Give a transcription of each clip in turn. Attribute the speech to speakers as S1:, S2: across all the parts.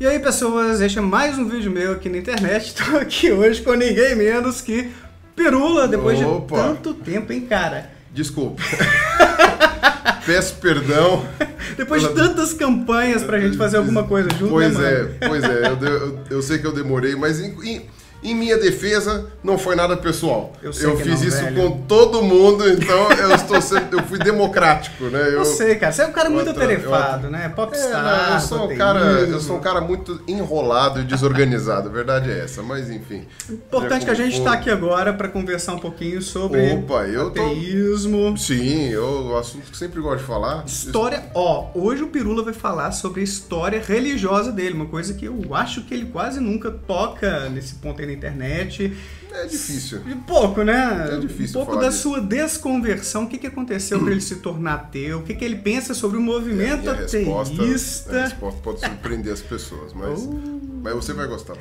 S1: E aí, pessoas, este é mais um vídeo meu aqui na internet. Estou aqui hoje com ninguém menos que Pirula, depois de tanto tempo, hein, cara?
S2: Desculpa. Peço perdão.
S1: Depois de tantas campanhas pra gente fazer alguma coisa junto,
S2: pois
S1: né,
S2: mano? Eu sei que eu demorei, mas em minha defesa, não foi nada pessoal. Eu fiz isso com todo mundo, então eu fui democrático, né?
S1: Eu sei, cara. Você é um cara muito atarefado, né? Popstar,
S2: eu sou um cara muito enrolado e desorganizado, a verdade é essa, mas enfim.
S1: Importante que a gente está aqui agora para conversar um pouquinho sobre ateísmo.
S2: Sim, o assunto que sempre gosto de falar.
S1: História, hoje o Pirula vai falar sobre a história religiosa dele, uma coisa que eu acho que ele quase nunca toca nesse ponto aí na internet.
S2: É difícil.
S1: Pouco, né?
S2: É difícil.
S1: Um pouco da sua desconversão. O que aconteceu para ele se tornar ateu? O que ele pensa sobre o movimento ateísta?
S2: A resposta pode surpreender as pessoas, mas você vai gostar.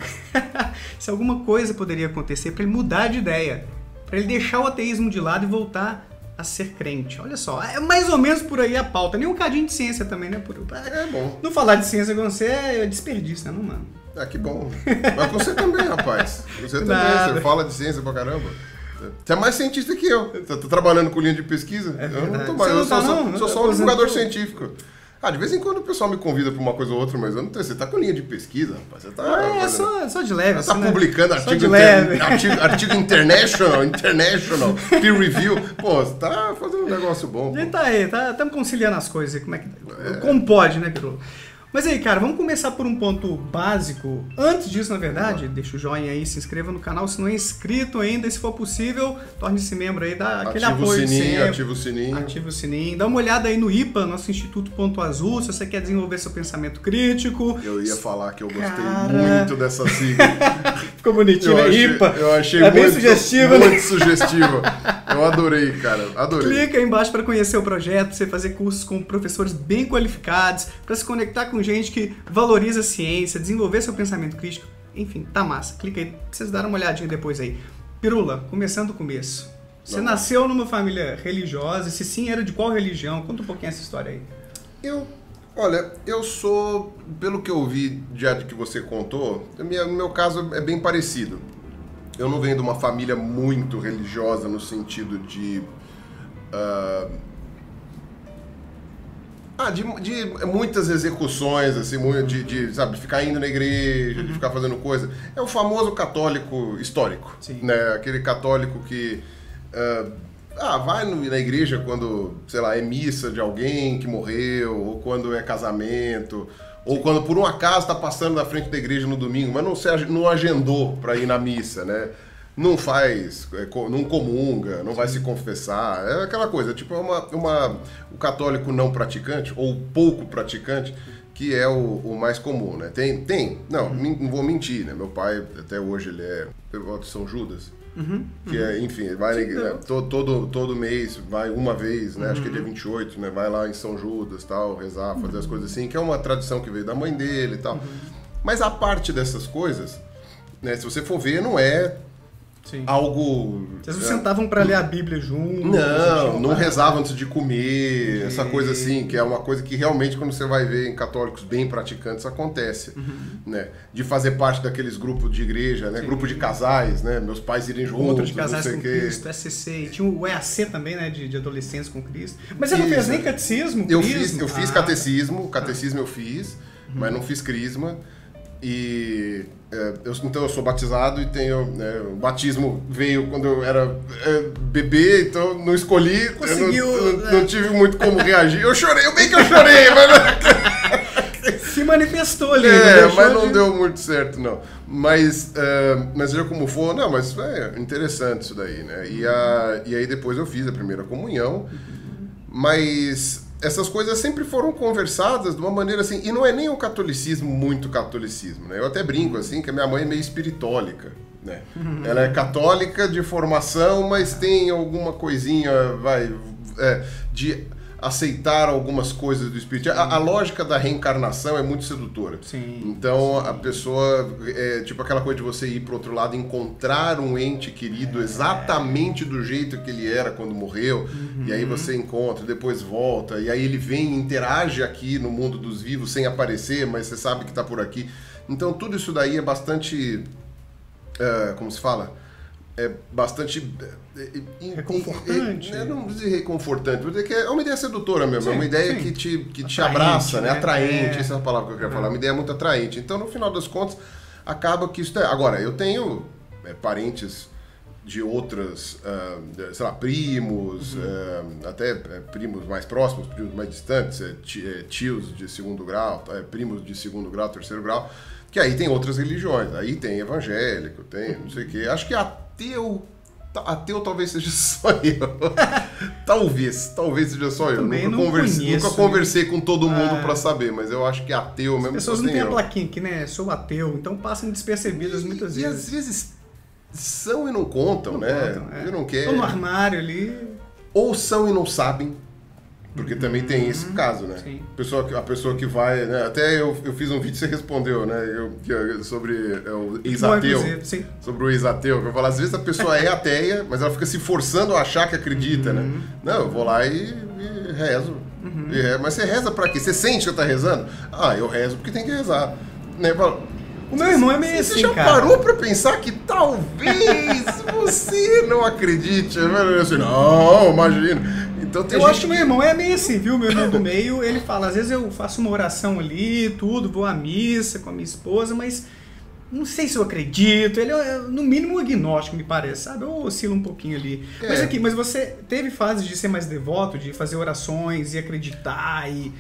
S1: Se alguma coisa poderia acontecer para ele mudar de ideia, para ele deixar o ateísmo de lado e voltar a ser crente. Olha só, é mais ou menos por aí a pauta. Nem um cadinho de ciência também, né?
S2: É bom.
S1: Não falar de ciência com você é desperdício, né, mano?
S2: Ah, que bom. Mas você também, rapaz. Você também, você fala de ciência pra caramba. Você é mais cientista que eu. Você tá trabalhando com linha de pesquisa? Eu não tô mais. Eu sou só um divulgador científico. De vez em quando o pessoal me convida pra uma coisa ou outra, mas eu não tenho. Você tá com linha de pesquisa, rapaz. Você tá.
S1: Só de leve.
S2: Você tá publicando artigo international, peer review. Pô, você tá fazendo um negócio bom.
S1: A gente tá aí, estamos conciliando as coisas aí. Como pode, né, Pirula? Mas aí, cara, vamos começar por um ponto básico. Antes disso, na verdade, deixa o joinha aí, se inscreva no canal se não é inscrito ainda. E se for possível, torne-se membro aí, dá aquele apoio sempre.
S2: Ativa o sininho.
S1: Ativa o sininho. Dá uma olhada aí no IPA, nosso Instituto Ponto Azul, se você quer desenvolver seu pensamento crítico.
S2: Eu ia falar que eu gostei muito dessa sigla.
S1: Ficou bonitinho, né? IPA.
S2: Eu achei
S1: bem sugestiva,
S2: muito sugestiva. Eu adorei, cara. Adorei.
S1: Clica aí embaixo para conhecer o projeto, pra você fazer cursos com professores bem qualificados, para se conectar com gente que valoriza a ciência, desenvolver seu pensamento crítico. Enfim, tá massa. Clica aí, pra vocês darem uma olhadinha depois aí. Pirula, começando do começo. Você nasceu numa família religiosa? Se sim, era de qual religião? Conta um pouquinho essa história aí.
S2: Olha, eu sou, pelo que eu vi já de que você contou, no meu caso é bem parecido. Eu não venho de uma família muito religiosa no sentido de muitas execuções, assim, sabe, ficar indo na igreja, de ficar fazendo coisa. É o famoso católico histórico, né? Aquele católico que vai na igreja quando, sei lá, é missa de alguém que morreu, ou quando é casamento, ou quando por um acaso está passando na frente da igreja no domingo, mas não agendou para ir na missa, né? Não não comunga, não vai se confessar, é aquela coisa, tipo, o católico não praticante, ou pouco praticante, que é o mais comum, né? Não vou mentir, né? Meu pai, até hoje, ele é de São Judas, que é, enfim, vai todo mês, vai uma vez, né? Acho que é dia 28, né? Vai lá em São Judas, tal, rezar, fazer as coisas assim, que é uma tradição que veio da mãe dele e tal. Mas a parte dessas coisas, né? Se você for ver, não é algo...
S1: Vocês não sentavam para ler a Bíblia juntos?
S2: Não rezavam antes de comer, essa coisa assim, que é uma coisa que realmente, quando você vai ver em católicos bem praticantes, acontece, né? De fazer parte daqueles grupos de igreja, né? Grupo de casais, né? Meus pais irem juntos,
S1: Encontro de casais com Cristo, SCC, tinha o EAC também, né? De adolescentes com Cristo. Mas você não fez nem catecismo?
S2: Eu fiz catecismo, eu fiz, mas não fiz crisma. Então eu sou batizado e tenho... o batismo veio quando eu era bebê, então não escolhi.
S1: Conseguiu...
S2: Não tive muito como reagir. Eu chorei, bem que eu chorei, mas...
S1: Se manifestou ali.
S2: Mas não deu muito certo, não. Mas seja como for, mas é interessante isso daí, né? E aí depois eu fiz a primeira comunhão, mas... Essas coisas sempre foram conversadas de uma maneira assim, e não é nem um catolicismo, muito catolicismo, né? Eu até brinco assim, que a minha mãe é meio espiritólica, né? Ela é católica de formação, mas tem alguma coisinha, aceitar algumas coisas do espírito. A lógica da reencarnação é muito sedutora.
S1: Sim.
S2: Então a pessoa, tipo aquela coisa de você ir para outro lado, encontrar um ente querido exatamente do jeito que ele era quando morreu, e aí você encontra, depois volta, e aí ele vem e interage aqui no mundo dos vivos sem aparecer, mas você sabe que está por aqui. Então tudo isso daí é bastante, como se fala? É bastante...
S1: reconfortante.
S2: Não vou dizer reconfortante, vou dizer que é uma ideia sedutora mesmo,
S1: Sim,
S2: é uma ideia
S1: sim.
S2: que te abraça, né? Atraente, essa é a palavra que eu quero falar, uma ideia muito atraente. Então, no final das contas, acaba que isso... Agora, eu tenho parentes de outras, sei lá, primos, até primos mais próximos, primos mais distantes, tios de segundo grau, primos de segundo grau, terceiro grau, que aí tem outras religiões, aí tem evangélico, tem não sei o quê. Acho que ateu talvez seja só eu. talvez seja só eu. Nunca conversei com todo mundo pra saber, mas eu acho que ateu mesmo.
S1: As pessoas não têm a plaquinha aqui, né? Sou ateu, então passam despercebidas muitas vezes.
S2: E às vezes são e não contam, né? Eu não quero.
S1: Estão no armário ali.
S2: Ou são e não sabem. Porque também tem esse caso, né?
S1: Sim.
S2: A pessoa que vai, né? Até eu fiz um vídeo e você respondeu, né? Sobre o ex-ateu. Sobre o ex-ateu. Eu falo, às vezes a pessoa é ateia, mas ela fica se forçando a achar que acredita, né? Não, eu vou lá e rezo. Mas você reza pra quê? Você sente que tá rezando? Ah, eu rezo porque tem que rezar. Né?
S1: O meu irmão é meio assim,
S2: cara. Você já parou pra pensar que talvez você não acredite? Assim, não, imagina. Então,
S1: eu acho que meu irmão é meio assim, viu? Meu irmão do meio, ele fala, às vezes eu faço uma oração ali, tudo, vou à missa com a minha esposa, mas não sei se eu acredito. Ele é, no mínimo, um agnóstico, me parece, sabe? Eu oscilo um pouquinho ali. Mas você teve fases de ser mais devoto, de fazer orações e acreditar e...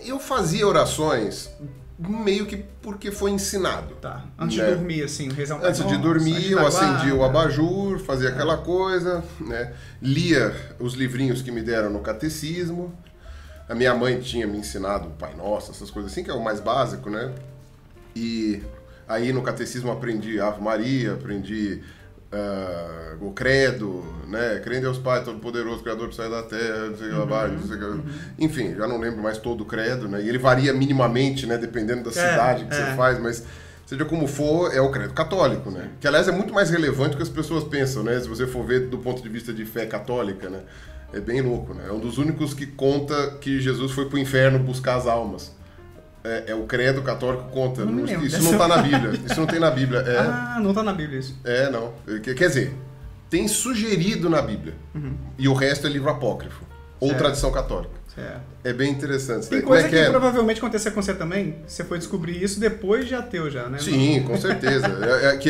S2: Eu fazia orações... meio que porque foi ensinado.
S1: Tá. Antes de dormir, assim, rezar um
S2: Antes de dormir, eu acendia o abajur, fazia aquela coisa, né? Lia os livrinhos que me deram no catecismo. A minha mãe tinha me ensinado o Pai Nosso, essas coisas assim, que é o mais básico, né? E aí no catecismo aprendi Ave Maria, aprendi o credo, né? Crendo em Deus Pai Todo-Poderoso, Criador do céu e da terra, não sei o que, não sei o que. Enfim, já não lembro mais todo o credo, né? E ele varia minimamente, né? Dependendo da cidade que você faz, mas seja como for, é o credo católico, né? Que aliás é muito mais relevante do que as pessoas pensam, né? Se você for ver do ponto de vista de fé católica, né? É bem louco, né? É um dos únicos que conta que Jesus foi pro inferno buscar as almas. O credo católico conta. Isso não tá na Bíblia. Isso não tem na Bíblia.
S1: Não tá na Bíblia isso.
S2: Não. Quer dizer, tem sugerido na Bíblia. E o resto é livro apócrifo. Ou tradição católica.
S1: Certo.
S2: É bem interessante.
S1: Tem coisa que provavelmente aconteceu com você também. Você foi descobrir isso depois de ateu já, né?
S2: Sim, com certeza.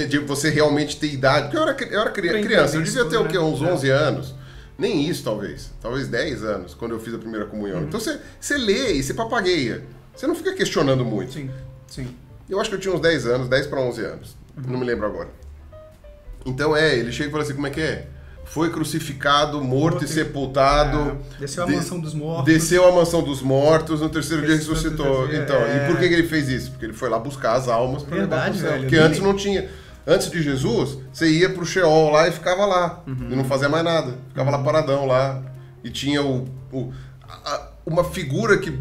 S2: De você realmente ter idade. Porque eu era criança. Eu devia ter o quê? Uns 11 anos. Nem isso, talvez. Talvez 10 anos, quando eu fiz a primeira comunhão. Então você lê e você papagueia. Você não fica questionando muito.
S1: Sim.
S2: Eu acho que eu tinha uns 10 anos, 10 para 11 anos. Não me lembro agora. Então ele chega e fala assim, como é que é? Foi crucificado, morto e sepultado.
S1: Desceu à mansão dos mortos.
S2: Desceu à mansão dos mortos, no terceiro dia ressuscitou. Então, e por que ele fez isso? Porque ele foi lá buscar as almas para levar pro céu. Porque antes não tinha. Antes de Jesus, você ia pro Sheol lá e ficava lá. E não fazia mais nada. Ficava lá paradão lá. E tinha uma figura que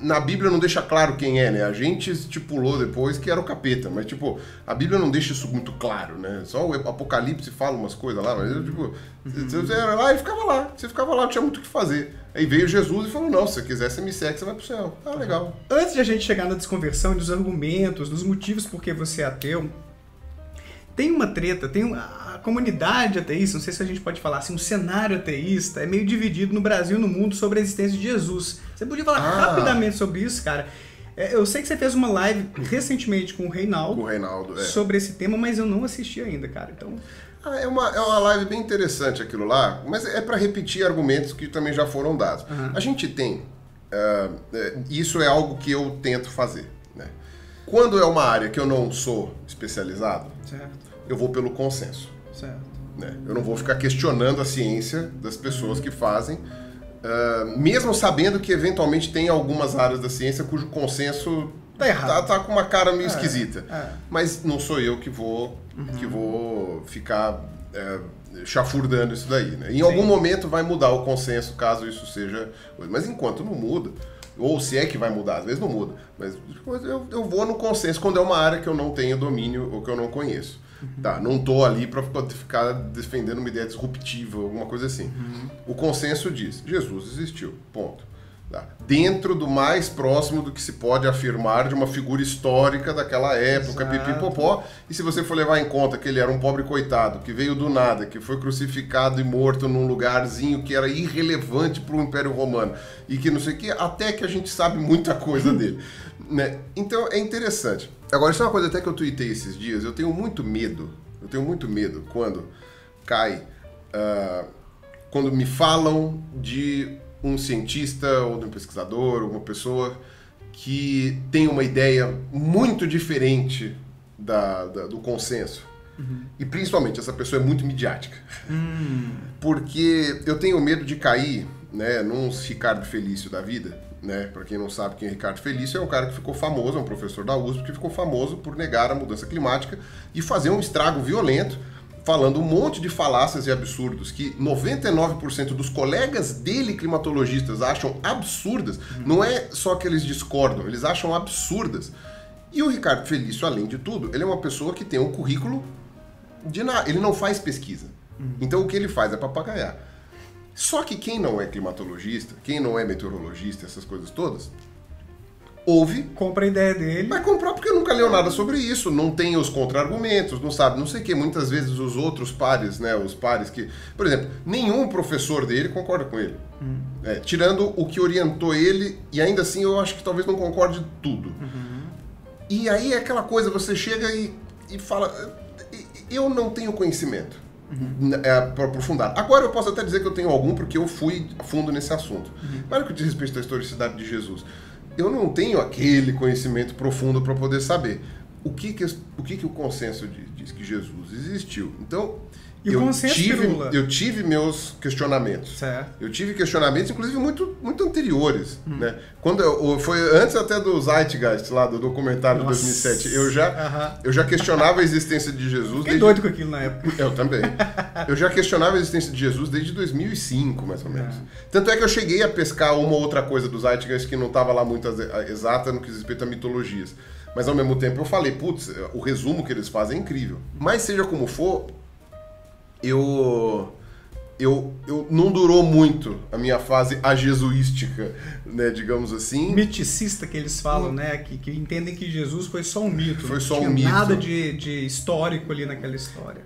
S2: na Bíblia não deixa claro quem é, né? A gente estipulou depois que era o capeta, mas, tipo, a Bíblia não deixa isso muito claro, né? Só o Apocalipse fala umas coisas lá, mas, tipo, você era lá e ficava lá. Você ficava lá, não tinha muito o que fazer. Aí veio Jesus e falou, não, se você quiser, você me segue, você vai pro céu. Ah, legal.
S1: Antes de a gente chegar na desconversão e nos argumentos, nos motivos por que você é ateu, tem uma treta, a comunidade ateísta, não sei se a gente pode falar assim, um cenário ateísta é meio dividido no Brasil e no mundo sobre a existência de Jesus. Você podia falar rapidamente sobre isso, cara? Eu sei que você fez uma live recentemente com o Reinaldo, sobre esse tema, mas eu não assisti ainda, cara. Então...
S2: É uma live bem interessante aquilo lá, mas é para repetir argumentos que também já foram dados. A gente tem, isso é algo que eu tento fazer, né? Quando é uma área que eu não sou especializado, eu vou pelo consenso. Né? Eu não vou ficar questionando a ciência das pessoas que fazem, mesmo sabendo que eventualmente tem algumas áreas da ciência cujo consenso
S1: tá errado.
S2: Tá com uma cara meio esquisita. Mas não sou eu que vou ficar chafurdando isso daí, né? Em algum momento vai mudar o consenso, caso isso seja... Mas enquanto não muda, ou se é que vai mudar, às vezes não muda, mas eu vou no consenso quando é uma área que eu não tenho domínio ou que eu não conheço. Tá, não tô ali para ficar defendendo uma ideia disruptiva, alguma coisa assim. O consenso diz, Jesus existiu, ponto. Tá? Dentro do mais próximo do que se pode afirmar de uma figura histórica daquela época, pipipopó. E se você for levar em conta que ele era um pobre coitado, que veio do nada, que foi crucificado e morto num lugarzinho que era irrelevante para o Império Romano, e que não sei o que, até que a gente sabe muita coisa dele. Né? Então é interessante. Agora, isso é uma coisa até que eu tuitei esses dias, eu tenho muito medo quando cai, quando me falam de um cientista ou de um pesquisador, ou uma pessoa que tem uma ideia muito diferente do consenso. E principalmente essa pessoa é muito midiática. Porque eu tenho medo de cair, né, num Ricardo Felício da vida, né? Para quem não sabe quem é Ricardo Felício, é um cara que ficou famoso, é um professor da USP, que ficou famoso por negar a mudança climática e fazer um estrago violento, falando um monte de falácias e absurdos que 99% dos colegas dele, climatologistas, acham absurdas. Não é só que eles discordam, eles acham absurdas. E o Ricardo Felício, além de tudo, ele é uma pessoa que tem um currículo de nada. Ele não faz pesquisa. Então o que ele faz é papagaiar. Só que quem não é climatologista, quem não é meteorologista, essas coisas todas, ouve...
S1: Compra a ideia dele.
S2: Vai comprar porque nunca leu nada sobre isso, não tem os contra-argumentos, não sabe, não sei o que. Muitas vezes os outros pares, né, os pares que... Por exemplo, nenhum professor dele concorda com ele. Tirando o que orientou ele, e ainda assim eu acho que talvez não concorde de tudo. E aí é aquela coisa, você chega e fala, eu não tenho conhecimento para aprofundar. Agora eu posso até dizer que eu tenho algum, porque eu fui a fundo nesse assunto. Mas no que diz respeito à historicidade de Jesus, eu não tenho aquele conhecimento profundo para poder saber o que o consenso diz que Jesus existiu. Então, eu tive meus questionamentos.
S1: Certo.
S2: Eu tive questionamentos, inclusive, muito anteriores. Né? Foi antes até do Zeitgeist, lá do documentário de 2007. Eu já questionava a existência de Jesus.
S1: Fiquei doido com aquilo na época.
S2: Eu também. Eu já questionava a existência de Jesus desde 2005, mais ou menos. Tanto é que eu cheguei a pescar uma ou outra coisa do Zeitgeist que não estava lá muito exata no que diz respeito a mitologias. Mas, ao mesmo tempo, eu falei, putz, o resumo que eles fazem é incrível. Mas, seja como for... Eu não durou muito a minha fase ajesuística, né, digamos assim.
S1: Miticista que eles falam, né, que entendem que Jesus foi só um mito.
S2: Foi só
S1: um mito.
S2: Não tinha
S1: nada de histórico ali naquela história.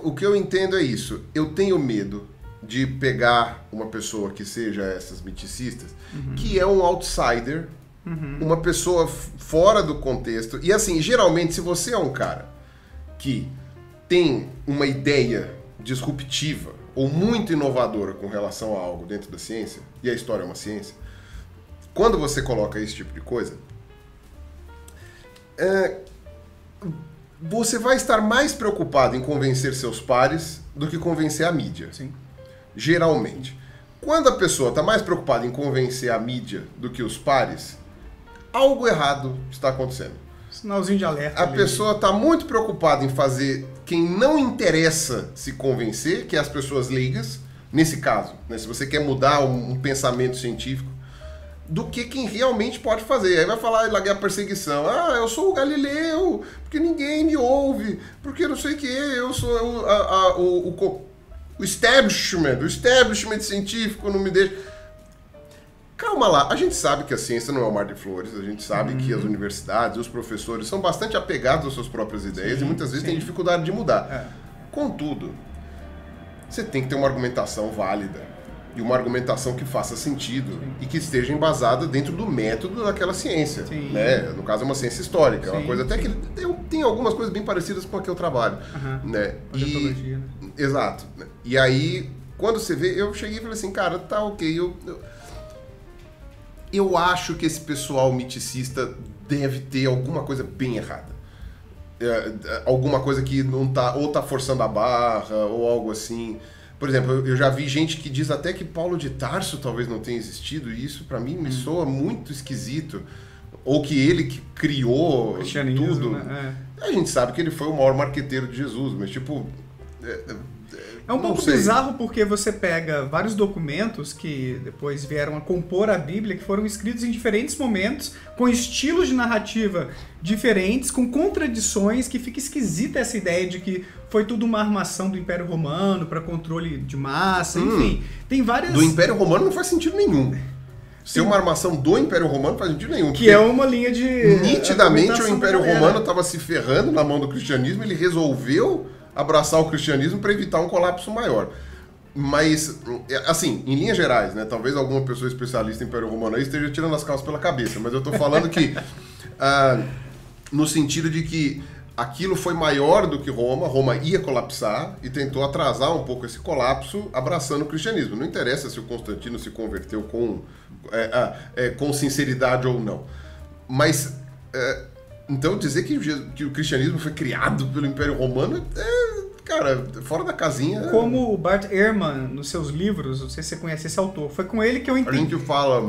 S2: O que eu entendo é isso. Eu tenho medo de pegar uma pessoa que seja essas miticistas, que é um outsider, uma pessoa fora do contexto. E assim, geralmente, se você é um cara que tem uma ideia disruptiva ou muito inovadora com relação a algo dentro da ciência, e a história é uma ciência, quando você coloca esse tipo de coisa, você vai estar mais preocupado em convencer seus pares do que convencer a mídia.
S1: Sim.
S2: Geralmente. Quando a pessoa está mais preocupada em convencer a mídia do que os pares, algo errado está acontecendo.
S1: Sinalzinho de alerta.
S2: A pessoa está muito preocupada em fazer quem não interessa se convencer, que é as pessoas leigas, nesse caso, né, se você quer mudar um pensamento científico, do que quem realmente pode fazer. Aí vai falar largar a perseguição. Eu sou o Galileu, porque ninguém me ouve, porque não sei o que, eu sou o establishment científico não me deixa... Calma lá, a gente sabe que a ciência não é um mar de flores, a gente sabe que as universidades, os professores são bastante apegados às suas próprias ideias e muitas vezes têm dificuldade de mudar. Contudo, você tem que ter uma argumentação válida e uma argumentação que faça sentido e que esteja embasada dentro do método daquela ciência. Né? No caso, é uma ciência histórica, é uma coisa até que tem algumas coisas bem parecidas com a que eu trabalho. Né?
S1: Né?
S2: Exato. E aí, quando você vê, eu cheguei e falei assim, cara, tá ok, eu acho que esse pessoal miticista deve ter alguma coisa bem errada. Alguma coisa que não tá, ou tá forçando a barra, ou algo assim. Por exemplo, eu já vi gente que diz até que Paulo de Tarso talvez não tenha existido, e isso pra mim me soa muito esquisito. Ou que ele que criou tudo.
S1: Né?
S2: A gente sabe que ele foi o maior marqueteiro de Jesus, mas tipo...
S1: É um pouco bizarro porque você pega vários documentos que depois vieram a compor a Bíblia, que foram escritos em diferentes momentos, com estilos de narrativa diferentes, com contradições, que fica esquisita essa ideia de que foi tudo uma armação do Império Romano para controle de massa, enfim. Tem várias...
S2: Do Império Romano não faz sentido nenhum. Ser uma armação do Império Romano não faz sentido nenhum.
S1: Que é uma linha de...
S2: Nitidamente o Império Romano estava se ferrando na mão do cristianismo, ele resolveu abraçar o cristianismo para evitar um colapso maior. Mas, assim, em linhas gerais, né? Talvez alguma pessoa especialista em Império Romano aí esteja tirando as calças pela cabeça, mas eu estou falando que, no sentido de que aquilo foi maior do que Roma, Roma ia colapsar e tentou atrasar um pouco esse colapso abraçando o cristianismo. Não interessa se o Constantino se converteu com sinceridade ou não. Mas, então dizer que o cristianismo foi criado pelo Império Romano cara, fora da casinha.
S1: Como o Bart Ehrman, nos seus livros, não sei se você conhece esse autor, foi com ele que eu entendi.
S2: A gente fala.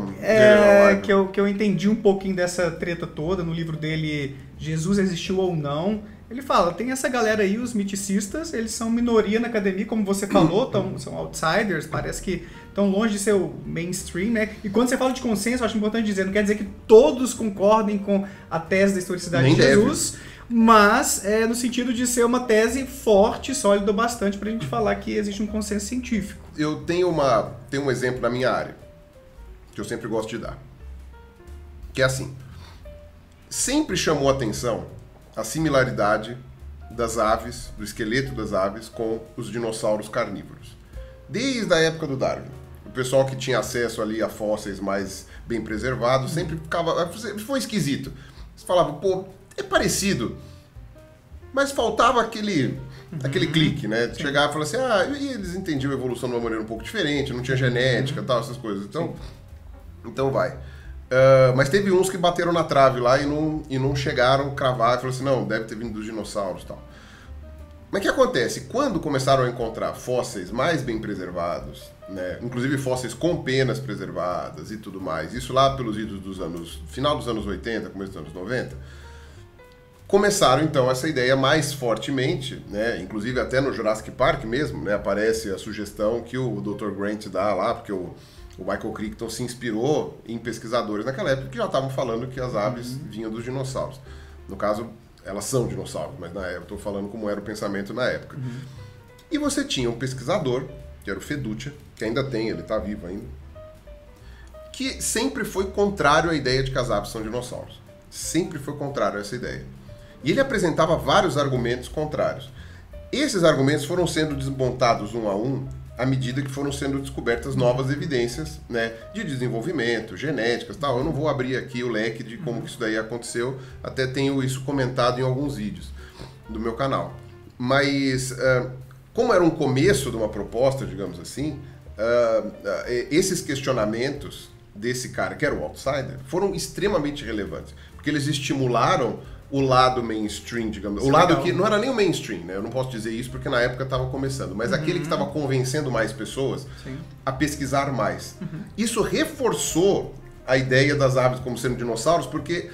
S1: Que eu entendi um pouquinho dessa treta toda no livro dele, Jesus Existiu ou Não. Ele fala, tem essa galera aí, os miticistas, eles são minoria na academia, como você falou, são outsiders, parece que estão longe de ser o mainstream, né? E quando você fala de consenso, eu acho importante dizer, não quer dizer que todos concordem com a tese da historicidade de Jesus, mas no sentido de ser uma tese forte, sólida bastante pra gente falar que existe um consenso científico.
S2: Eu tenho um exemplo na minha área, que eu sempre gosto de dar, que é assim, sempre chamou atenção a similaridade das aves, do esqueleto das aves, com os dinossauros carnívoros. Desde a época do Darwin. O pessoal que tinha acesso ali a fósseis mais bem preservados sempre ficava... Foi esquisito. Você falava, pô, é parecido. Mas faltava aquele clique, né? Chegar e falar assim, e eles entendiam a evolução de uma maneira um pouco diferente, não tinha genética e tal, essas coisas. Então vai. Mas teve uns que bateram na trave lá e não chegaram a cravar e falaram assim, não, deve ter vindo dos dinossauros e tal. Mas o que acontece? Quando começaram a encontrar fósseis mais bem preservados, né, inclusive fósseis com penas preservadas e tudo mais, isso lá pelos idos final dos anos 80, começo dos anos 90, começaram então essa ideia mais fortemente, né, inclusive até no Jurassic Park mesmo, né, aparece a sugestão que o Dr. Grant dá lá, porque o Michael Crichton se inspirou em pesquisadores naquela época que já estavam falando que as aves vinham dos dinossauros. No caso, elas são dinossauros, mas na época, eu estou falando como era o pensamento na época. E você tinha um pesquisador, que era o Feduccia, que ainda tem, ele está vivo ainda, que sempre foi contrário à ideia de que as aves são dinossauros. Sempre foi contrário a essa ideia. E ele apresentava vários argumentos contrários. Esses argumentos foram sendo desmontados um a um à medida que foram sendo descobertas novas evidências, né, de desenvolvimento, genéticas e tal. Eu não vou abrir aqui o leque de como que isso daí aconteceu, até tenho isso comentado em alguns vídeos do meu canal. Mas, como era um começo de uma proposta, digamos assim, esses questionamentos desse cara, que era o outsider, foram extremamente relevantes, porque eles estimularam o lado mainstream, digamos. O lado que não era nem o mainstream, né? Eu não posso dizer isso porque na época estava começando, mas aquele que estava convencendo mais pessoas a pesquisar mais. Isso reforçou a ideia das aves como sendo dinossauros, porque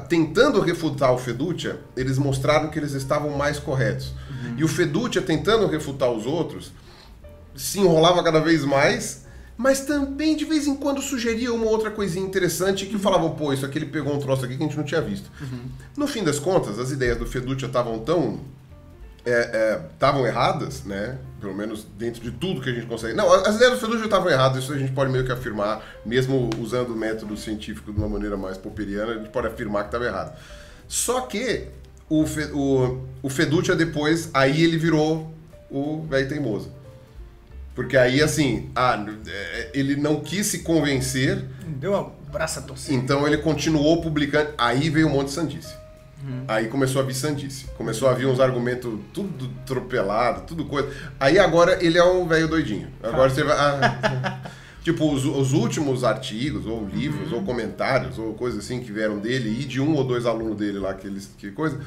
S2: tentando refutar o Feduccia, eles mostraram que eles estavam mais corretos. E o Feduccia, tentando refutar os outros, se enrolava cada vez mais, mas também de vez em quando sugeria uma outra coisinha interessante que falavam, pô, isso aqui ele pegou um troço aqui que a gente não tinha visto. No fim das contas, as ideias do Feduccia estavam erradas, né? Pelo menos dentro de tudo que a gente consegue. Não, as ideias do Feduccia estavam erradas, isso a gente pode meio que afirmar, mesmo usando o método científico de uma maneira mais popperiana, a gente pode afirmar que estava errado. Só que o Feduccia depois, aí ele virou o velho teimoso. Porque aí, assim, ele não quis se convencer.
S1: Deu a braça a torcer.
S2: Então ele continuou publicando. Aí veio um monte de sandice. Aí começou a vir sandice. Começou a vir uns argumentos tudo atropelado, tudo coisa. Aí agora ele é um velho doidinho. Agora você vai... tipo, os últimos artigos, ou livros, ou comentários, ou coisas assim que vieram dele, e de um ou dois alunos dele lá, que coisa...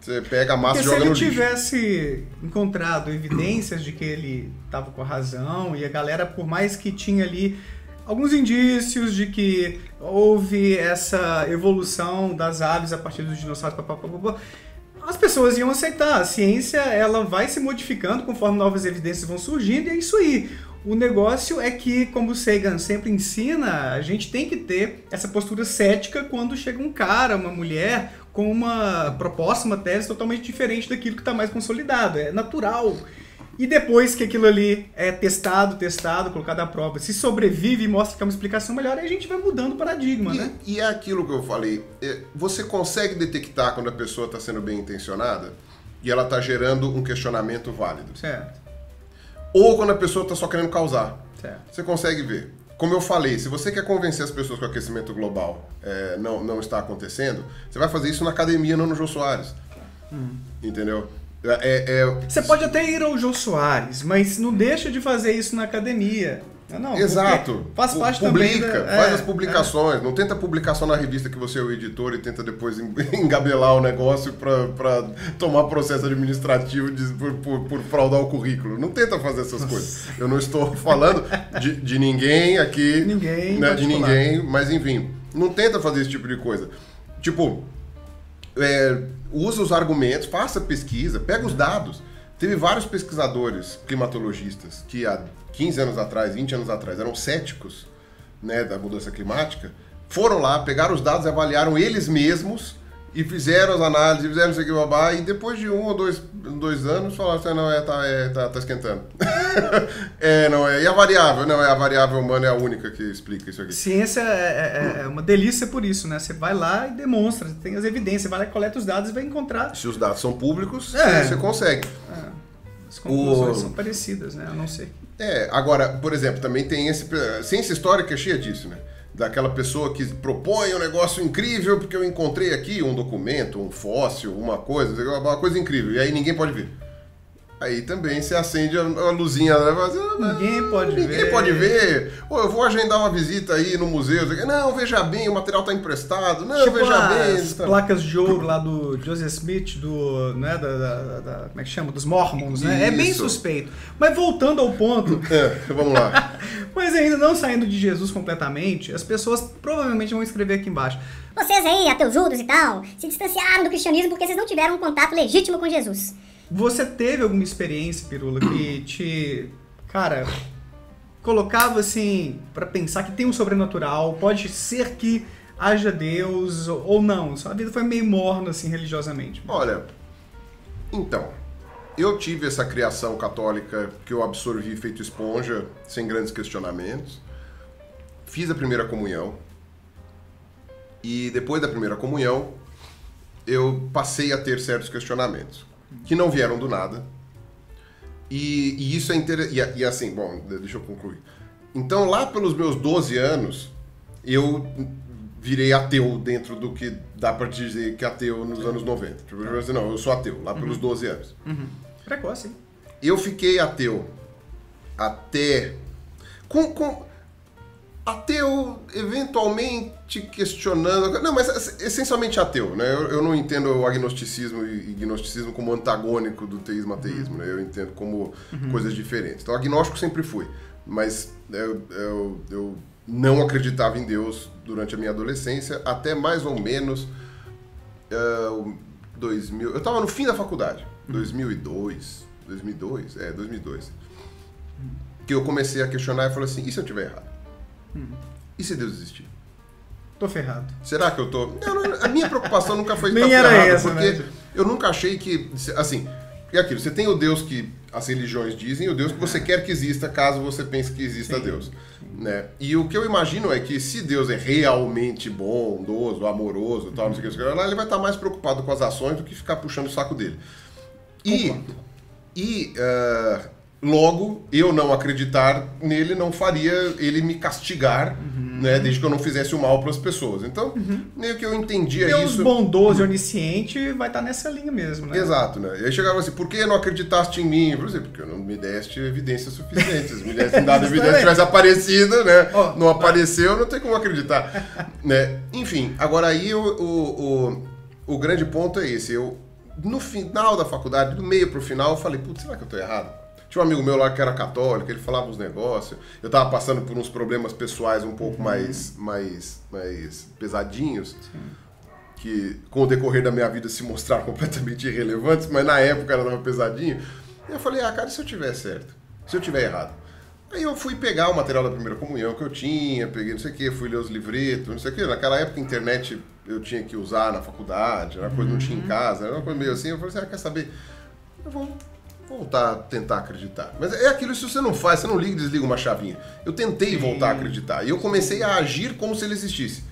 S2: Você pega a massa e joga no lixo.
S1: Se ele tivesse encontrado evidências de que ele estava com a razão, e a galera, por mais que tinha ali alguns indícios de que houve essa evolução das aves a partir dos dinossauros, as pessoas iam aceitar. A ciência, ela vai se modificando conforme novas evidências vão surgindo, e é isso aí. O negócio é que, como o Sagan sempre ensina, a gente tem que ter essa postura cética quando chega um cara, uma mulher, com uma proposta, uma tese totalmente diferente daquilo que está mais consolidado. É natural. E depois que aquilo ali é testado, colocado à prova, se sobrevive e mostra que é uma explicação melhor, aí a gente vai mudando o paradigma, né?
S2: E é aquilo que eu falei. Você consegue detectar quando a pessoa está sendo bem intencionada e ela está gerando um questionamento válido.
S1: Certo.
S2: Ou quando a pessoa está só querendo causar.
S1: Certo.
S2: Você consegue ver. Como eu falei, se você quer convencer as pessoas que o aquecimento global não está acontecendo, você vai fazer isso na academia, não no Jô Soares. Entendeu?
S1: Você pode até ir ao Jô Soares, mas não deixa de fazer isso na academia. Não,
S2: exato.
S1: Faz parte
S2: Publica,
S1: também.
S2: Faz as publicações. Não tenta publicar só na revista que você é o editor e tenta depois engabelar o negócio para tomar processo administrativo por fraudar o currículo. Não tenta fazer essas coisas. Eu não estou falando de ninguém aqui.
S1: Ninguém.
S2: Né, de ninguém, mas enfim. Não tenta fazer esse tipo de coisa. Tipo, usa os argumentos, faça pesquisa, pega os dados. Teve vários pesquisadores climatologistas que há 15 anos atrás, 20 anos atrás, eram céticos, né, da mudança climática, foram lá, pegaram os dados, avaliaram eles mesmos e fizeram as análises, fizeram isso aqui, babá, e depois de 1 ou 2 anos falaram assim, não, tá esquentando. E a variável? Não, a variável humana é a única que explica isso aqui.
S1: Ciência é uma delícia por isso, né? Você vai lá e demonstra, tem as evidências, você vai lá e coleta os dados e vai encontrar.
S2: Se os dados são públicos, você consegue.
S1: As conclusões são parecidas, né? A não ser.
S2: Agora, por exemplo, também tem ciência histórica é cheia disso, né? Daquela pessoa que propõe um negócio incrível porque eu encontrei aqui um documento, um fóssil, uma coisa incrível, e aí ninguém pode ver. Aí também você acende a luzinha, né?
S1: Ninguém pode ver.
S2: Ou eu vou agendar uma visita aí no museu. Não, veja bem, o material está emprestado. Não,
S1: tipo
S2: veja bem.
S1: As placas de ouro lá do Joseph Smith, né, como é que chama? Dos Mormons, né?
S2: Isso.
S1: É bem suspeito. Mas voltando ao ponto...
S2: Vamos lá.
S1: Mas ainda não saindo de Jesus completamente, as pessoas provavelmente vão escrever aqui embaixo.
S3: Vocês aí, ateus e tal, se distanciaram do cristianismo porque vocês não tiveram um contato legítimo com Jesus.
S1: Você teve alguma experiência, Pirula, que te, cara, colocava assim pra pensar que tem um sobrenatural, pode ser que haja Deus ou não? Sua vida foi meio morna assim religiosamente.
S2: Olha, então, eu tive essa criação católica que eu absorvi feito esponja, sem grandes questionamentos. Fiz a primeira comunhão e depois da primeira comunhão eu passei a ter certos questionamentos que não vieram do nada. E isso é interessante. E assim, bom, deixa eu concluir. Então, lá pelos meus 12 anos, eu virei ateu dentro do que dá pra dizer que é ateu nos anos 90. Tipo, eu dizer, não, eu sou ateu, lá pelos 12 anos.
S1: Precoce, hein?
S2: Eu fiquei ateu até... Ateu, eventualmente questionando... Não, mas essencialmente ateu, né? Eu não entendo o agnosticismo e gnosticismo como antagônico do teísmo-ateísmo, né? Eu entendo como coisas diferentes. Então, agnóstico sempre fui, mas eu não acreditava em Deus durante a minha adolescência, até mais ou menos 2000... Eu estava no fim da faculdade, 2002, que eu comecei a questionar e falei assim, e se eu estiver errado? E se Deus existir?
S1: Tô ferrado.
S2: Será que eu tô... Não, a minha preocupação nunca foi
S1: Nem era
S2: ferrado,
S1: essa,
S2: porque
S1: né?
S2: eu nunca achei que... Assim, é aquilo, você tem o Deus que as religiões dizem e o Deus que você quer que exista caso você pense que exista Deus. Né? E o que eu imagino é que se Deus é realmente bondoso, amoroso, tal, não sei o que, ele vai estar mais preocupado com as ações do que ficar puxando o saco dele. Logo, eu não acreditar nele não faria ele me castigar, né, desde que eu não fizesse o mal para as pessoas. Então, meio que eu entendia
S1: Deus
S2: isso.
S1: bondoso e onisciente vai estar nessa linha mesmo, né?
S2: Exato, né? E aí chegava assim, por que não acreditaste em mim? Por exemplo, porque não me deste evidências suficientes. Me desse dado evidência, tivesse aparecido, né? Não apareceu, não tem como acreditar. Né? Enfim, agora aí o grande ponto é esse. Eu, no final da faculdade, do meio pro final, eu falei, putz, será que eu tô errado? Tinha um amigo meu lá que era católico, ele falava uns negócios. Eu tava passando por uns problemas pessoais um pouco mais pesadinhos. Sim. que com o decorrer da minha vida se mostraram completamente irrelevantes, mas na época ela tava pesadinho. E eu falei, cara, e se eu tiver certo? Se eu tiver errado? Aí eu fui pegar o material da primeira comunhão que eu tinha, peguei não sei o que, fui ler os livretos, não sei o que. Naquela época a internet eu tinha que usar na faculdade, era uma coisa que não tinha em casa, era uma coisa meio assim. Eu falei assim, quer saber? Eu vou voltar a tentar acreditar. Mas é aquilo, se você não faz, você não liga e desliga uma chavinha. Eu tentei voltar a acreditar e eu comecei a agir como se ele existisse.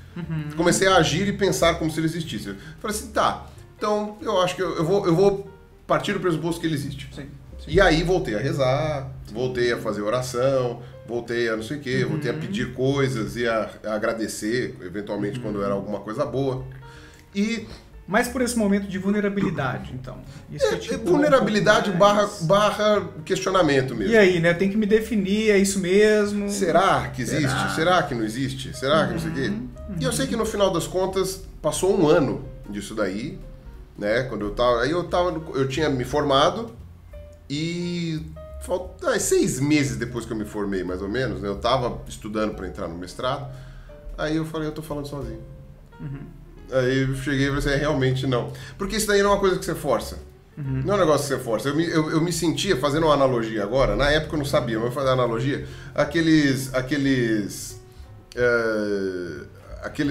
S2: Comecei a agir e pensar como se ele existisse. Eu falei assim, tá, então eu acho que eu vou partir do pressuposto que ele existe. Sim. E aí voltei a rezar, voltei a fazer oração, voltei a não sei o quê, voltei a pedir coisas e a agradecer, eventualmente, quando era alguma coisa boa. E...
S1: Mas por esse momento de vulnerabilidade, então. Isso
S2: vulnerabilidade barra questionamento mesmo.
S1: E aí, né? Tem que me definir, é isso mesmo?
S2: Será que existe? Será que não existe? Será que não sei o quê? E eu sei que no final das contas, passou um ano disso daí, né? Quando eu tinha me formado e 6 meses depois que eu me formei, mais ou menos, né? Eu tava estudando para entrar no mestrado, aí eu falei, eu tô falando sozinho. Aí eu cheguei e falei assim, realmente não. Porque isso daí não é uma coisa que você força. Não é um negócio que você força. Eu me sentia, fazendo uma analogia agora, na época eu não sabia, mas eu vou fazer uma analogia, aqueles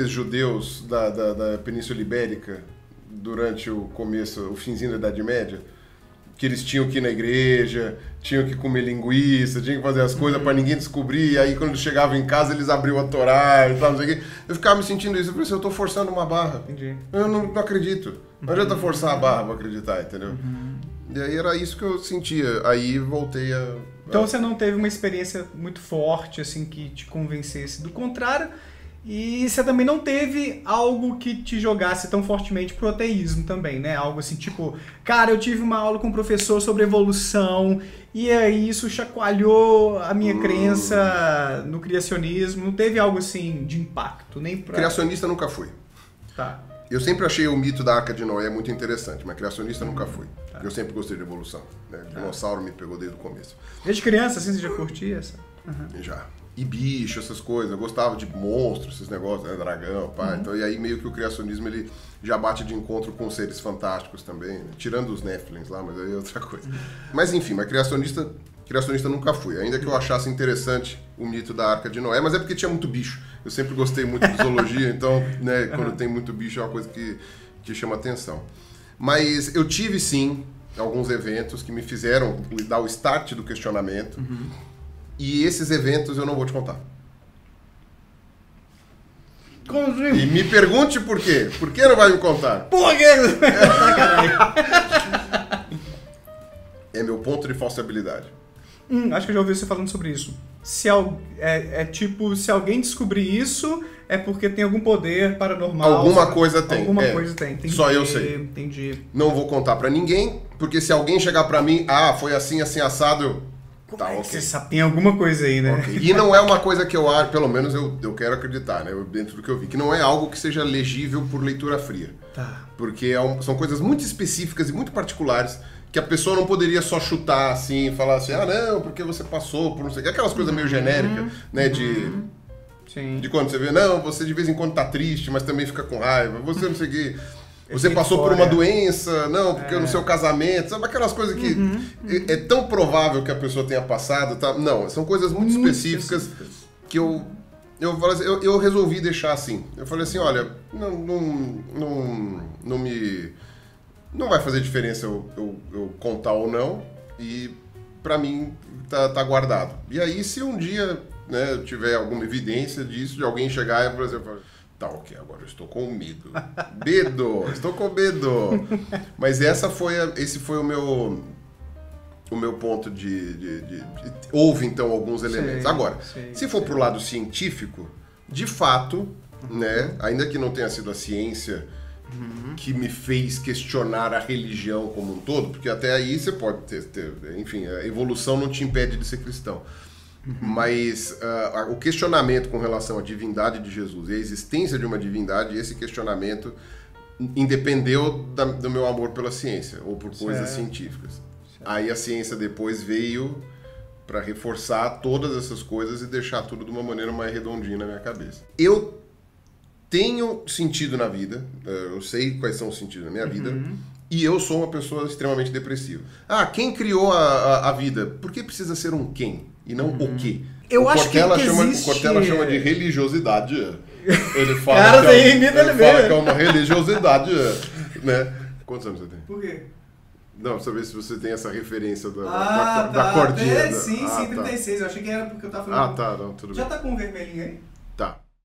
S2: judeus da Península Ibérica, durante o finzinho da Idade Média, que eles tinham que ir na igreja, tinham que comer linguiça, tinham que fazer as coisas para ninguém descobrir, e aí quando eles chegavam em casa eles abriam a Torá e tal, não sei o quê. Eu ficava me sentindo isso, eu falei assim, eu tô forçando uma barra. Entendi. Eu não acredito. Não adianta forçar a barra pra acreditar, entendeu? E aí era isso que eu sentia, aí voltei a...
S1: Então você não teve uma experiência muito forte, assim, que te convencesse do contrário, e você também não teve algo que te jogasse tão fortemente pro ateísmo também, né? Algo assim, tipo, cara, eu tive uma aula com um professor sobre evolução e aí isso chacoalhou a minha crença no criacionismo. Não teve algo assim de impacto, nem pra...
S2: Criacionista nunca fui.
S1: Tá.
S2: Eu sempre achei o mito da Arca de Noé muito interessante, mas criacionista nunca fui. Tá. Eu sempre gostei de evolução, né? O dinossauro me pegou desde o começo.
S1: Desde criança, assim, você já curtia essa?
S2: Já. E bicho, essas coisas. Eu gostava de monstros, esses negócios, né? Dragão, pá. Então, e aí meio que o criacionismo ele já bate de encontro com seres fantásticos também, né? Tirando os Nephilims lá, mas aí é outra coisa. Mas enfim, criacionista nunca fui. Ainda que eu achasse interessante o mito da Arca de Noé, mas é porque tinha muito bicho. Eu sempre gostei muito de zoologia, então, né, quando tem muito bicho é uma coisa que chama atenção. Mas eu tive sim alguns eventos que me fizeram dar o start do questionamento. E esses eventos eu não vou te contar. E me pergunte por quê. Por que não vai me contar?
S1: Por quê?
S2: É meu ponto de falsibilidade.
S1: Acho que eu já ouvi você falando sobre isso. Tipo, se alguém descobrir isso, é porque tem algum poder paranormal.
S2: Alguma coisa tem.
S1: Alguma coisa tem. Entendi,
S2: só eu sei.
S1: Entendi.
S2: Não vou contar pra ninguém, porque se alguém chegar pra mim, foi assim, assim, assado,
S1: tá, okay. Você sabe, tem alguma coisa aí, né?
S2: Okay. E não é uma coisa que eu acho, pelo menos eu quero acreditar, né? Dentro do que eu vi, que não é algo que seja legível por leitura fria.
S1: Tá.
S2: Porque são coisas muito específicas e muito particulares que a pessoa não poderia só chutar assim e falar assim, não, porque você passou por não sei o que. Aquelas coisas meio genéricas, né?
S1: Sim.
S2: De quando você vê, não, você de vez em quando tá triste, mas também fica com raiva, você não sei o que. Você passou por uma doença, não, porque no seu casamento, sabe aquelas coisas que é tão provável que a pessoa tenha passado, tá? Não, são coisas muito específicas que eu resolvi deixar assim. Eu falei assim, olha, não vai fazer diferença eu contar ou não, e pra mim tá guardado. E aí, se um dia, né, eu tiver alguma evidência disso, de alguém chegar e, por exemplo, tá, ok, agora eu estou com medo. Estou com medo. Mas esse foi o meu ponto houve, então, alguns elementos. Agora, se for pro lado científico, de fato, né, ainda que não tenha sido a ciência que me fez questionar a religião como um todo, porque até aí você pode ter enfim, a evolução não te impede de ser cristão. Mas o questionamento com relação à divindade de Jesus e a existência de uma divindade, esse questionamento independeu do meu amor pela ciência ou por coisas científicas. Aí a ciência depois veio para reforçar todas essas coisas e deixar tudo de uma maneira mais redondinha na minha cabeça. Eu tenho sentido na vida, eu sei quais são os sentidos da minha vida, e eu sou uma pessoa extremamente depressiva. Quem criou a vida? Por que precisa ser um quem e não o quê?
S1: Eu acho que
S2: O Cortella chama de religiosidade. Ele fala,
S1: Cara,
S2: ele fala que é uma religiosidade, né? Quantos anos você tem?
S1: Por quê?
S2: Não, pra saber se você tem essa referência da cordinha.
S1: Sim, 36. Eu achei que era porque eu tava falando.
S2: Não, tudo
S1: Já
S2: bem.
S1: tá com um vermelhinho aí?